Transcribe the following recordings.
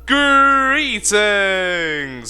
Greetings,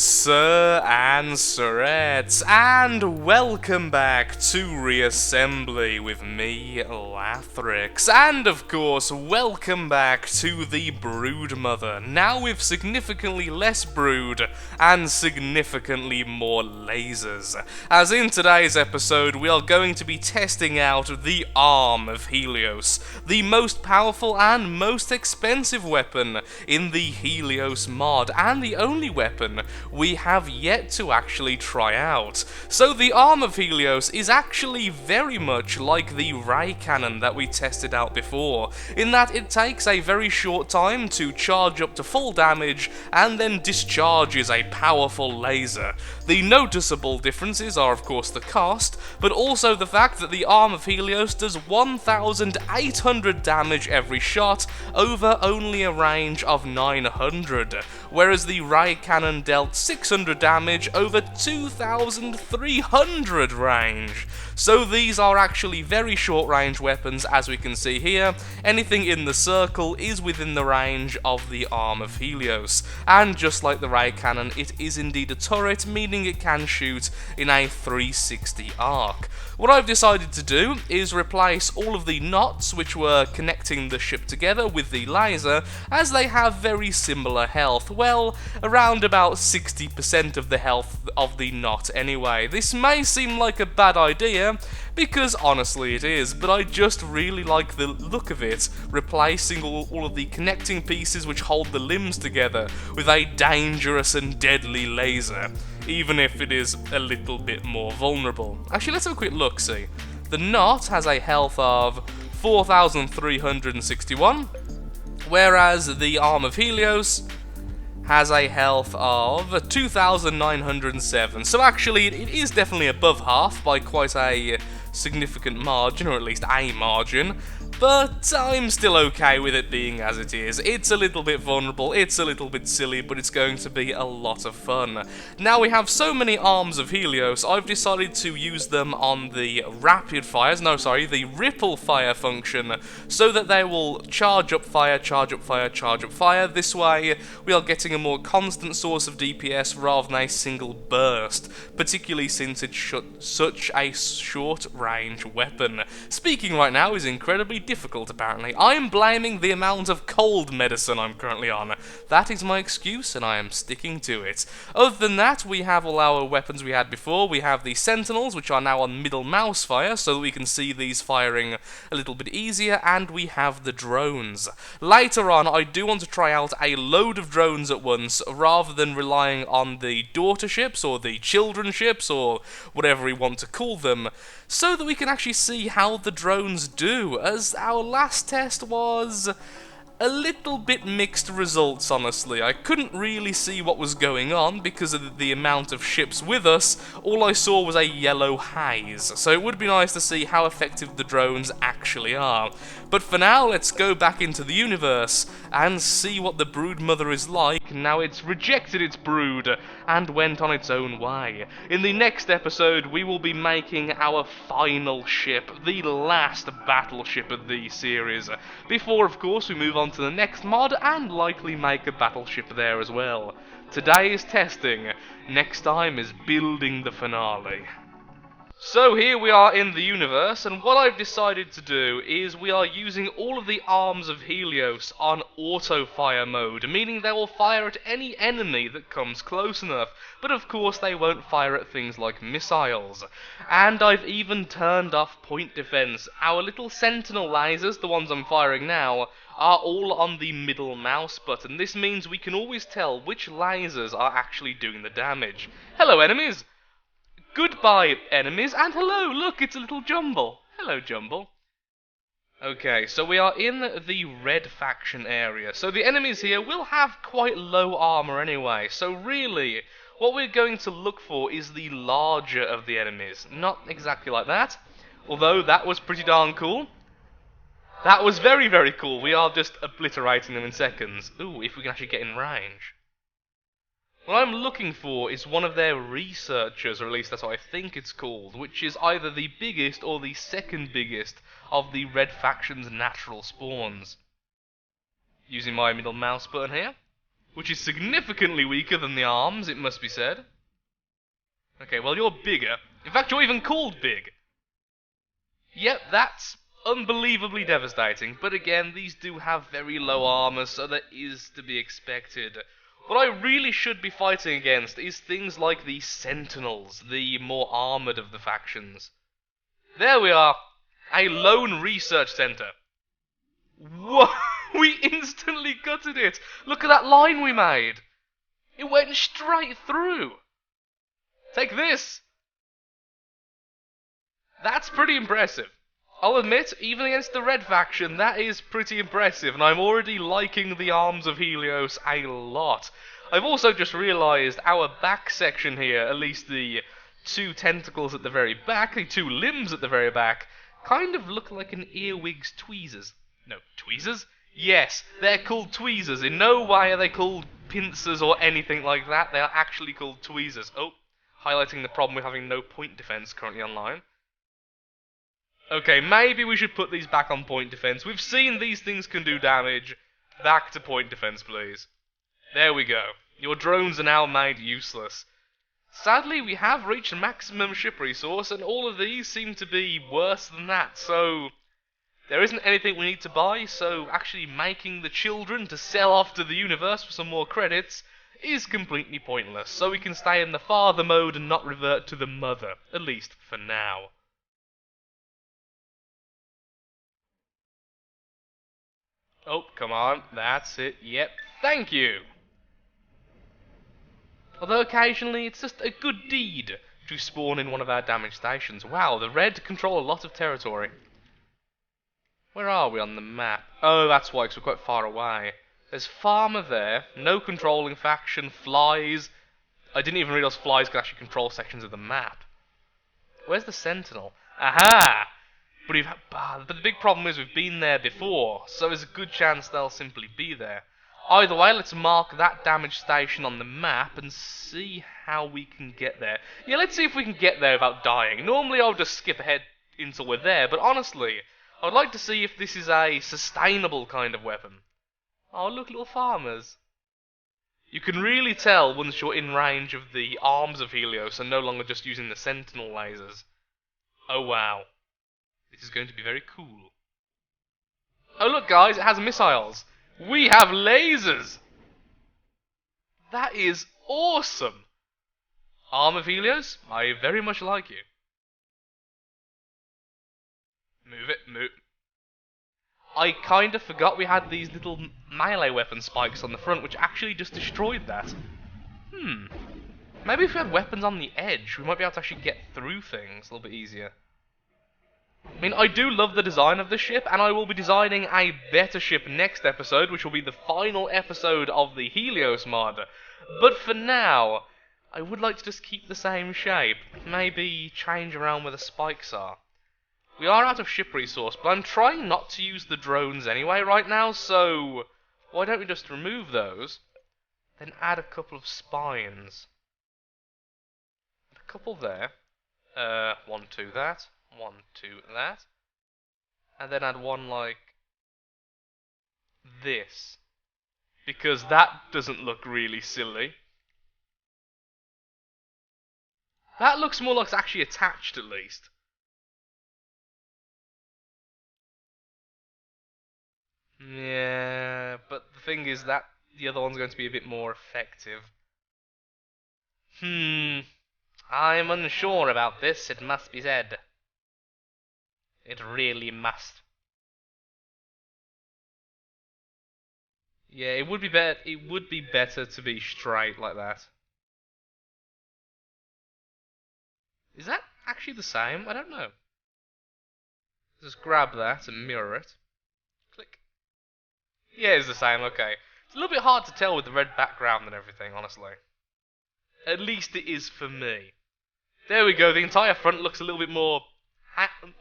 Sir and Sirettes, and welcome back to Reassembly with me, Lathrix, and of course, welcome back to the Broodmother, now with significantly less brood and significantly more lasers, as in today's episode we are going to be testing out the arm of Helios, the most powerful and most expensive weapon in the Helios mod, and the only weapon we have yet to actually try out. So the arm of Helios is actually very much like the ray cannon that we tested out before, in that it takes a very short time to charge up to full damage and then discharges a powerful laser. The noticeable differences are of course the cost, but also the fact that the arm of Helios does 1,800 damage every shot over only a range of 900, whereas the ray cannon dealt 600 damage over 2,300 range. So these are actually very short range weapons, as we can see here. Anything in the circle is within the range of the arm of Helios, and just like the ray cannon, it is indeed a turret, meaning it can shoot in a 360 arc. What I've decided to do is replace all of the knots which were connecting the ship together with the laser, as they have very similar health, well, around about 60% of the health of the knot anyway. This may seem like a bad idea, because honestly it is, but I just really like the look of it, replacing all of the connecting pieces which hold the limbs together with a dangerous and deadly laser, even if it is a little bit more vulnerable. Actually, let's have a quick look-see. The knot has a health of 4,361, whereas the arm of Helios has a health of 2,907. So actually, it is definitely above half by quite a significant margin, or at least a margin. But I'm still okay with it being as it is. It's a little bit vulnerable, it's a little bit silly, but it's going to be a lot of fun. Now we have so many arms of Helios, I've decided to use them on the the ripple fire function, so that they will charge up fire, charge up fire, charge up fire. This way we are getting a more constant source of DPS rather than a single burst, particularly since it's such a short range weapon. Speaking right now is incredibly difficult, apparently. I am blaming the amount of cold medicine I'm currently on. That is my excuse, and I am sticking to it. Other than that, we have all our weapons we had before. We have the Sentinels, which are now on middle mouse fire, so that we can see these firing a little bit easier, and we have the drones. Later on, I do want to try out a load of drones at once, rather than relying on the daughter ships, or the children ships, or whatever we want to call them, so that we can actually see how the drones do, as our last test was a little bit mixed results, honestly. I couldn't really see what was going on because of the amount of ships with us. All I saw was a yellow haze, so it would be nice to see how effective the drones actually are. But for now, let's go back into the universe and see what the Broodmother is like now it's rejected its brood and went on its own way. In the next episode, we will be making our final ship, the last battleship of the series, before, of course, we move on to the next mod and likely make a battleship there as well. Today is testing, next time is building the finale. So here we are in the universe, and what I've decided to do is we are using all of the arms of Helios on auto-fire mode, meaning they will fire at any enemy that comes close enough, but of course they won't fire at things like missiles. And I've even turned off point defense. Our little sentinel lasers, the ones I'm firing now, are all on the middle mouse button. This means we can always tell which lasers are actually doing the damage. Hello, enemies! Goodbye, enemies, and hello, look, it's a little Jumble. Hello, Jumble. Okay, so we are in the red faction area. So the enemies here will have quite low armor anyway, so really, what we're going to look for is the larger of the enemies. Not exactly like that, although that was pretty darn cool. That was very, very cool. We are just obliterating them in seconds. Ooh, if we can actually get in range. What I'm looking for is one of their researchers, or at least that's what I think it's called, which is either the biggest or the second biggest of the Red Faction's natural spawns. Using my middle mouse button here. which is significantly weaker than the arms, it must be said. Okay, well, you're bigger. In fact, you're even called big. Yep, that's unbelievably devastating, but again, these do have very low armor, so that is to be expected. What I really should be fighting against is things like the Sentinels, the more armored of the factions. There we are, a lone research center. Whoa, we instantly gutted it! Look at that line we made! It went straight through! Take this! That's pretty impressive. I'll admit, even against the red faction, that is pretty impressive, and I'm already liking the arms of Helios a lot. I've also just realised our back section here, at least the two tentacles at the very back, the two limbs at the very back, kind of look like an earwig's tweezers. No, tweezers? Yes, they're called tweezers. In no way are they called pincers or anything like that. They are actually called tweezers. Oh, highlighting the problem with having no point defense currently online. Okay, maybe we should put these back on point defense. We've seen these things can do damage. Back to point defense, please. There we go. Your drones are now made useless. Sadly, we have reached maximum ship resource, and all of these seem to be worse than that, so there isn't anything we need to buy, so actually making the children to sell off to the universe for some more credits is completely pointless, so we can stay in the father mode and not revert to the mother, at least for now. Oh, come on, that's it, yep, thank you! Although occasionally it's just a good deed to spawn in one of our damaged stations. Wow, the red control a lot of territory. Where are we on the map? Oh, that's why, 'cause we're quite far away. There's Farmer there, no controlling faction, flies. I didn't even realise flies could actually control sections of the map. Where's the Sentinel? Aha! But the big problem is we've been there before, so there's a good chance they'll simply be there. Either way, let's mark that damaged station on the map and see how we can get there. Yeah, let's see if we can get there without dying. Normally I'll just skip ahead until we're there, but honestly, I'd like to see if this is a sustainable kind of weapon. Oh, look, little farmers. You can really tell once you're in range of the arms of Helios and no longer just using the Sentinel lasers. Oh wow. This is going to be very cool. Oh look guys, it has missiles. We have lasers! That is awesome! Arm of Helios, I very much like you. Move it, move. I kind of forgot we had these little melee weapon spikes on the front, which actually just destroyed that. Maybe if we had weapons on the edge, we might be able to actually get through things a little bit easier. I mean, I do love the design of the ship, and I will be designing a better ship next episode, which will be the final episode of the Helios mod. But for now, I would like to just keep the same shape. Maybe change around where the spikes are. We are out of ship resource, but I'm trying not to use the drones anyway right now, so why don't we just remove those, then add a couple of spines. A couple there. 1, 2 that. 1, 2 that. And then add one like this. Because that doesn't look really silly. That looks more like it's actually attached at least. Yeah, but the thing is that the other one's going to be a bit more effective. I'm unsure about this, it must be said. It really must. Yeah, it would be better. It would be better to be straight like that. Is that actually the same? I don't know. Just grab that and mirror it. Click. Yeah, it's the same. Okay. It's a little bit hard to tell with the red background and everything, honestly. At least it is for me. There we go. The entire front looks a little bit more.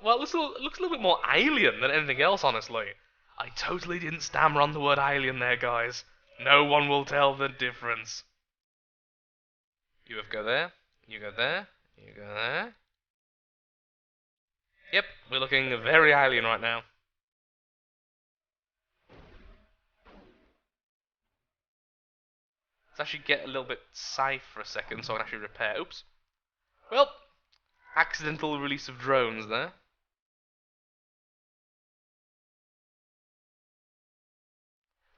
Well, it looks a little bit more alien than anything else, honestly. I totally didn't stammer on the word alien there, guys. No one will tell the difference. You have go there. You go there. You go there. Yep, we're looking very alien right now. Let's actually get a little bit safe for a second so I can actually repair. Oops. Well, accidental release of drones there.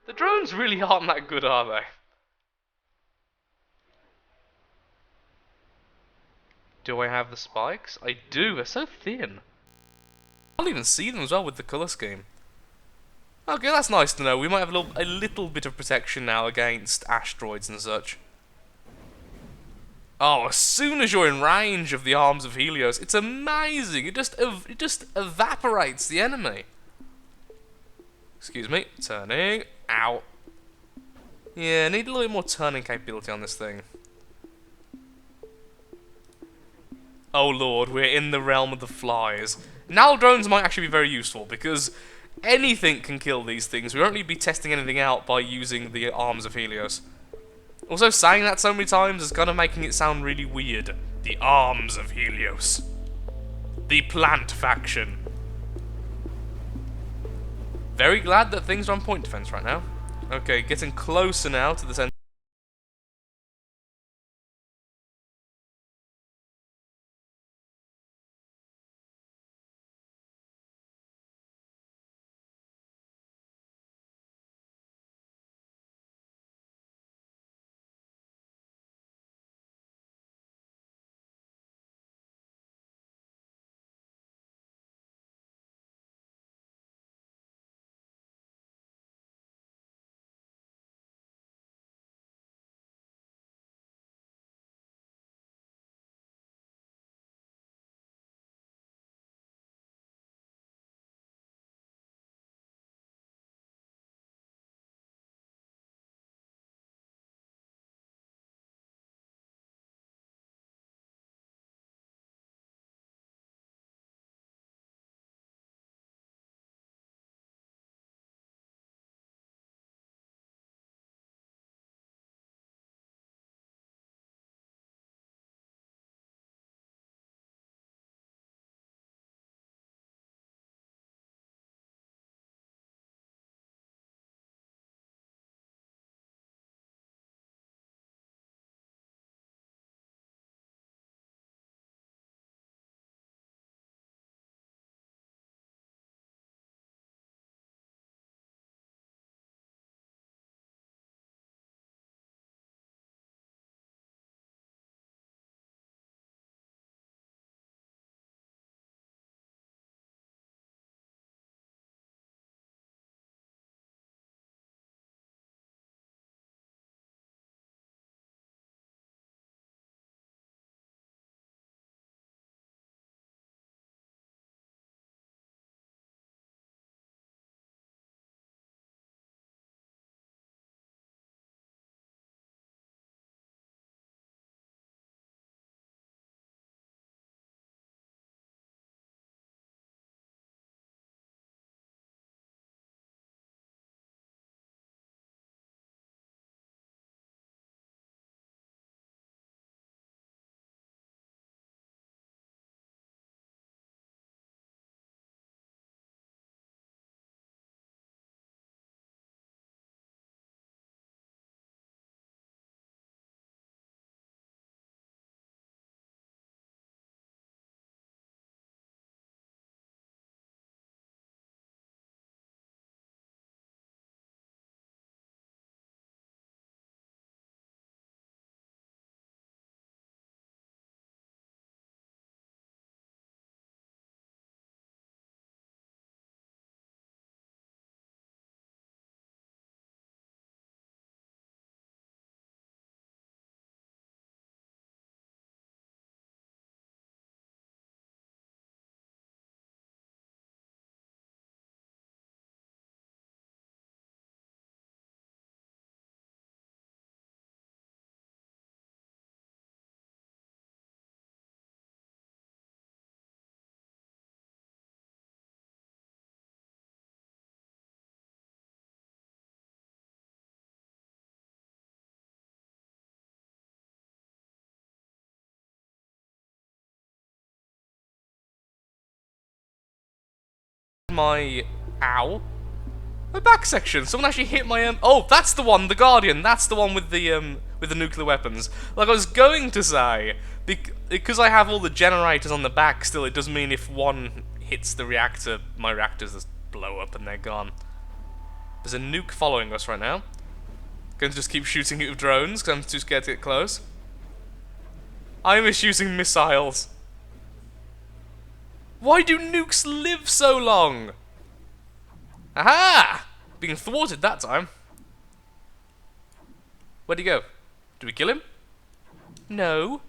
The drones really aren't that good, are they? Do I have the spikes? I do, they're so thin. I can't even see them as well with the colour scheme. Okay, that's nice to know. We might have a little bit of protection now against asteroids and such. Oh, as soon as you're in range of the arms of Helios, it's amazing. It just evaporates the enemy. Excuse me, turning. Ow. Yeah, need a little bit more turning capability on this thing. Oh lord, we're in the realm of the flies. Now drones might actually be very useful, because anything can kill these things. We won't need to be testing anything out by using the arms of Helios. Also, saying that so many times is kind of making it sound really weird. The arms of Helios. The plant faction. Very glad that things are on point defense right now. Okay, getting closer now to the center. My... Ow. My back section. Someone actually hit my oh, that's the one, the Guardian. That's the one with the nuclear weapons. Like I was going to say, because I have all the generators on the back still, it does mean if one hits the reactor, my reactors just blow up and they're gone. There's a nuke following us right now. Going to just keep shooting it with drones because I'm too scared to get close. I miss using missiles. Why do nukes live so long? Aha! Being thwarted that time. Where'd he go? Did we kill him? No.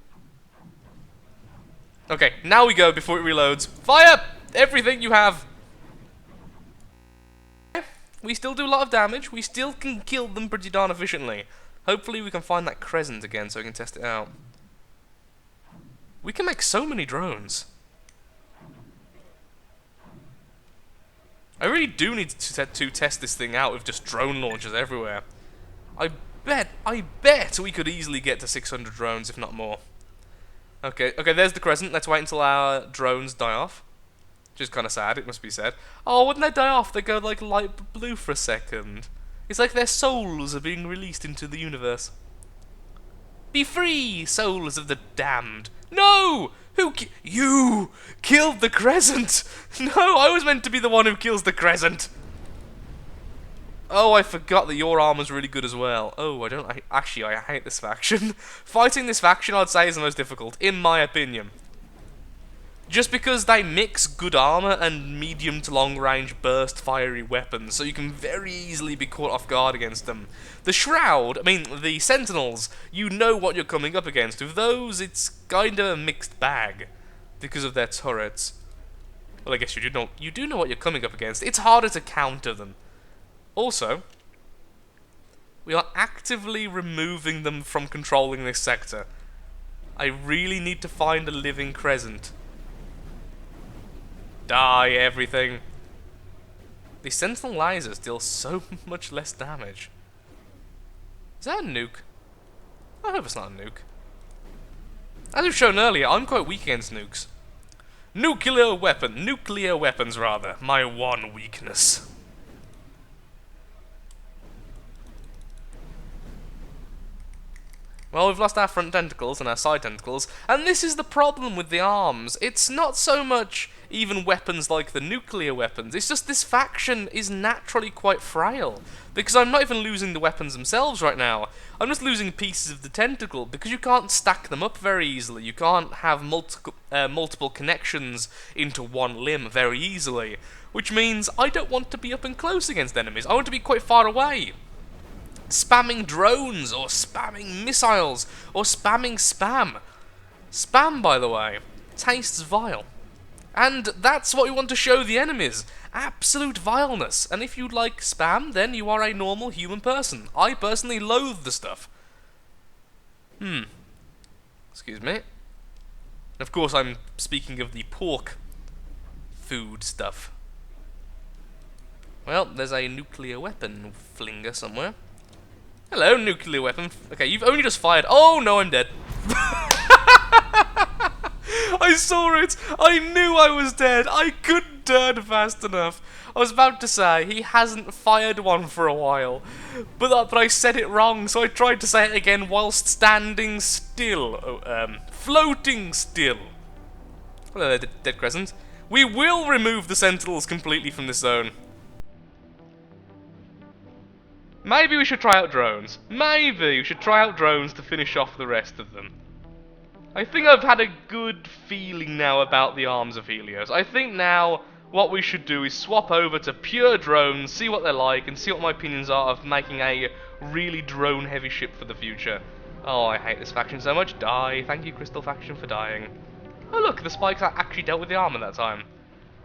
Okay, now we go before it reloads. Fire! Everything you have! We still do a lot of damage. We still can kill them pretty darn efficiently. Hopefully we can find that crescent again so we can test it out. We can make so many drones. I really do need to test this thing out with just drone launchers everywhere. I bet we could easily get to 600 drones, if not more. Okay, there's the crescent. Let's wait until our drones die off. Which is kind of sad, it must be said. Oh, when they die off, they go like light blue for a second. It's like their souls are being released into the universe. Be free, souls of the damned. No! You killed the crescent! No, I was meant to be the one who kills the crescent! Oh, I forgot that your armor's really good as well. Oh, I hate this faction. Fighting this faction, I'd say, is the most difficult, in my opinion. Just because they mix good armor and medium to long range burst fiery weapons, so you can very easily be caught off guard against them. The the Sentinels, you know what you're coming up against. With those, it's kind of a mixed bag, because of their turrets. Well, I guess you do know what you're coming up against. It's harder to counter them. Also, we are actively removing them from controlling this sector. I really need to find a living crescent. Die, everything. The Sentinel lasers deal so much less damage. Is that a nuke? I hope it's not a nuke. As we've shown earlier, I'm quite weak against nukes. Nuclear weapons rather, my one weakness. Well, we've lost our front tentacles and our side tentacles, and this is the problem with the arms. It's not so much even weapons like the nuclear weapons, it's just this faction is naturally quite frail. Because I'm not even losing the weapons themselves right now, I'm just losing pieces of the tentacle, because you can't stack them up very easily, you can't have multiple connections into one limb very easily, which means I don't want to be up and close against enemies, I want to be quite far away. Spamming drones, or spamming missiles, or spamming spam. Spam, by the way, tastes vile. And that's what we want to show the enemies. Absolute vileness. And if you like spam, then you are a normal human person. I personally loathe the stuff. Excuse me. And of course I'm speaking of the pork food stuff. Well, there's a nuclear weapon flinger somewhere. Hello, nuclear weapon. Okay, you've only just fired. Oh, no, I'm dead. I saw it. I knew I was dead. I couldn't turn fast enough. I was about to say, he hasn't fired one for a while. But I said it wrong, so I tried to say it again whilst standing still. Floating still. Hello there, Dead Crescent. We will remove the Sentinels completely from this zone. Maybe we should try out drones. Maybe we should try out drones to finish off the rest of them. I think I've had a good feeling now about the arms of Helios. I think now what we should do is swap over to pure drones, see what they're like, and see what my opinions are of making a really drone-heavy ship for the future. Oh, I hate this faction so much. Die. Thank you, Crystal Faction, for dying. Oh look, the spikes actually dealt with the armor that time.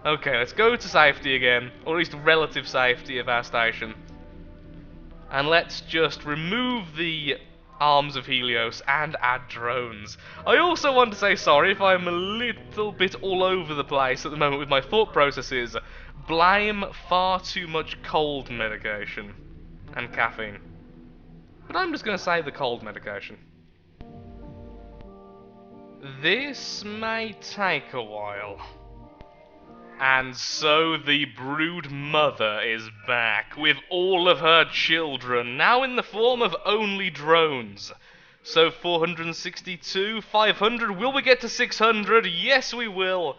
Okay, let's go to safety again, or at least relative safety of our station. And let's just remove the arms of Helios and add drones. I also want to say sorry if I'm a little bit all over the place at the moment with my thought processes. Blame far too much cold medication and caffeine. But I'm just going to say the cold medication. This may take a while. And so the Brood Mother is back, with all of her children, now in the form of only drones. So 462, 500, will we get to 600? Yes we will.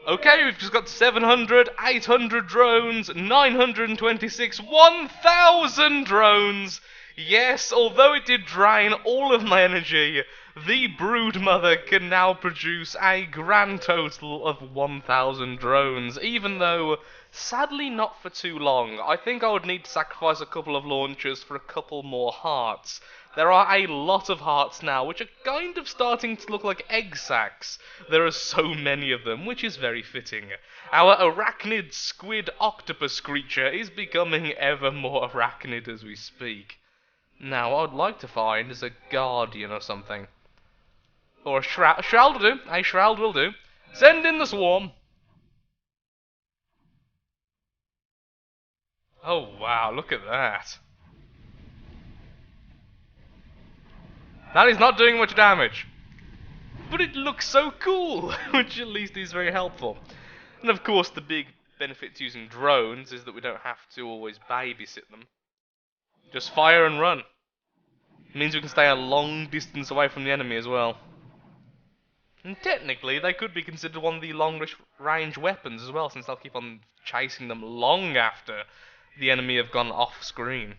Okay, we've just got 700, 800 drones, 926, 1,000 drones! Yes, although it did drain all of my energy, the Brood Mother can now produce a grand total of 1,000 drones, even though, sadly not for too long. I think I would need to sacrifice a couple of launchers for a couple more hearts. There are a lot of hearts now, which are kind of starting to look like egg sacs. There are so many of them, which is very fitting. Our arachnid squid octopus creature is becoming ever more arachnid as we speak. Now, what I'd like to find is a guardian or something. Or a shroud. A shroud will do. A shroud will do. Send in the swarm. Oh, wow, look at that. That is not doing much damage. But it looks so cool, which at least is very helpful. And of course, the big benefit to using drones is that we don't have to always babysit them. Just fire and run. It means we can stay a long distance away from the enemy as well. And technically, they could be considered one of the longest range weapons as well, since they'll keep on chasing them long after the enemy have gone off screen.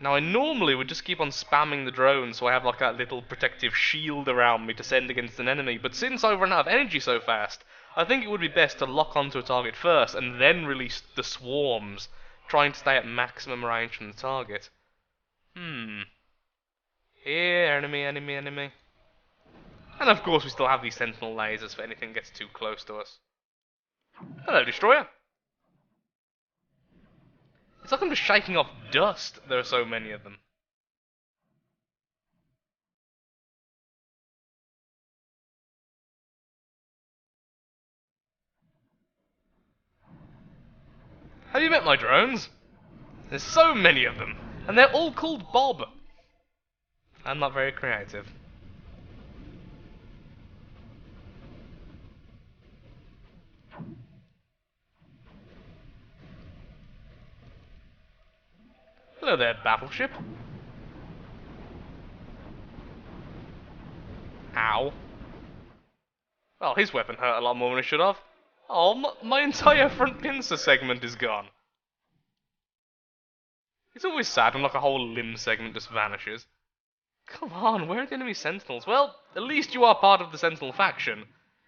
Now, I normally would just keep on spamming the drone so I have like that little protective shield around me to send against an enemy, but since I've run out of energy so fast, I think it would be best to lock onto a target first and then release the swarms, trying to stay at maximum range from the target. Here, enemy, enemy, enemy. And of course we still have these sentinel lasers for anything gets too close to us. Hello, Destroyer. It's like I'm just shaking off dust, there are so many of them. Have you met my drones? There's so many of them, and they're all called Bob. I'm not very creative. Hello there, battleship. Ow. Well, his weapon hurt a lot more than it should have. Oh, my entire front pincer segment is gone. It's always sad when like a whole limb segment just vanishes. Come on, where are the enemy sentinels? Well, at least you are part of the sentinel faction.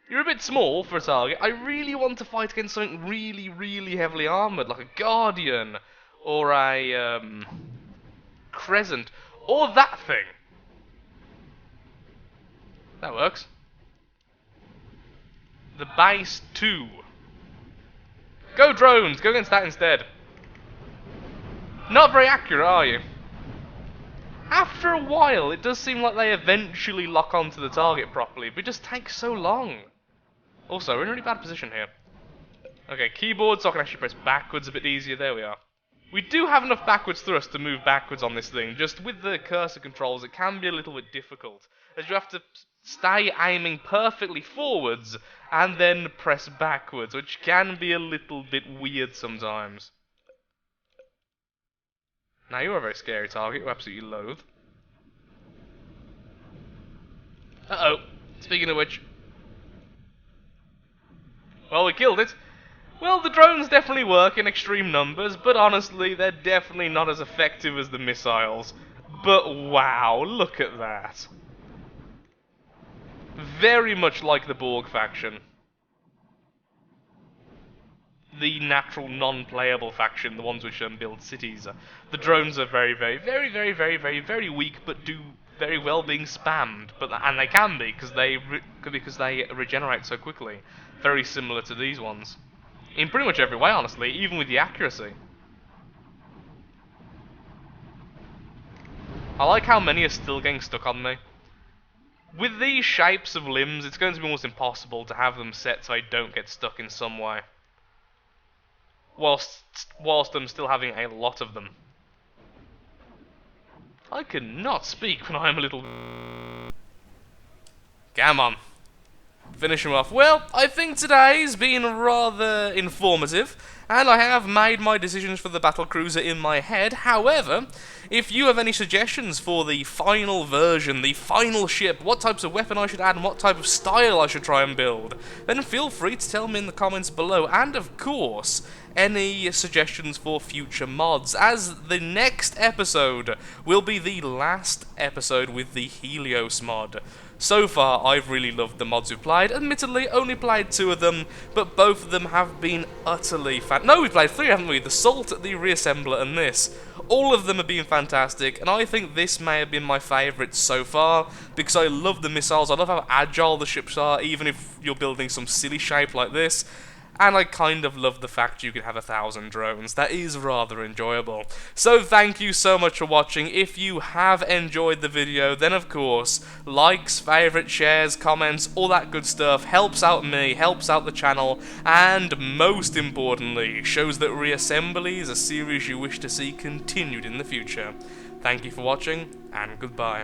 You're a bit small for a target. I really want to fight against something really, really heavily armoured, like a guardian, or a, crescent, or that thing. That works. The base 2. Go drones, go against that instead. Not very accurate, are you? After a while, it does seem like they eventually lock onto the target properly, but it just takes so long. Also, we're in a really bad position here. Okay, keyboard so I can actually press backwards a bit easier. There we are. We do have enough backwards thrust to move backwards on this thing. Just with the cursor controls, it can be a little bit difficult, as you have to stay aiming perfectly forwards and then press backwards, which can be a little bit weird sometimes. Now, you're a very scary target, you absolutely loathe. Uh-oh. Speaking of which... Well, we killed it. Well, the drones definitely work in extreme numbers, but honestly, they're definitely not as effective as the missiles. But wow, look at that. Very much like the Borg faction. The natural non-playable faction, the ones which build cities. The drones are very weak, but do very well being spammed. And they can be because they regenerate so quickly. Very similar to these ones, in pretty much every way, honestly, even with the accuracy. I like how many are still getting stuck on me. With these shapes of limbs, it's going to be almost impossible to have them set so I don't get stuck in some way. Whilst I'm still having a lot of them. I cannot speak when I'm a little... Come on. finish him off. Well, I think today's been rather informative, and I have made my decisions for the battle cruiser in my head. However, if you have any suggestions for the final version, the final ship, what types of weapon I should add and what type of style I should try and build, then feel free to tell me in the comments below. And of course, any suggestions for future mods, as the next episode will be the last episode with the Helios mod. So far, I've really loved the mods we've played. Admittedly, only played 2 of them, but both of them have been utterly No, we've played 3, haven't we? The Salt, the Reassembler, and this. All of them have been fantastic, and I think this may have been my favourite so far, because I love the missiles, I love how agile the ships are, even if you're building some silly shape like this. And I kind of love the fact you can have 1,000 drones. That is rather enjoyable. So thank you so much for watching. If you have enjoyed the video, then of course, likes, favourites, shares, comments, all that good stuff helps out me, helps out the channel, and most importantly, shows that Reassembly is a series you wish to see continued in the future. Thank you for watching, and goodbye.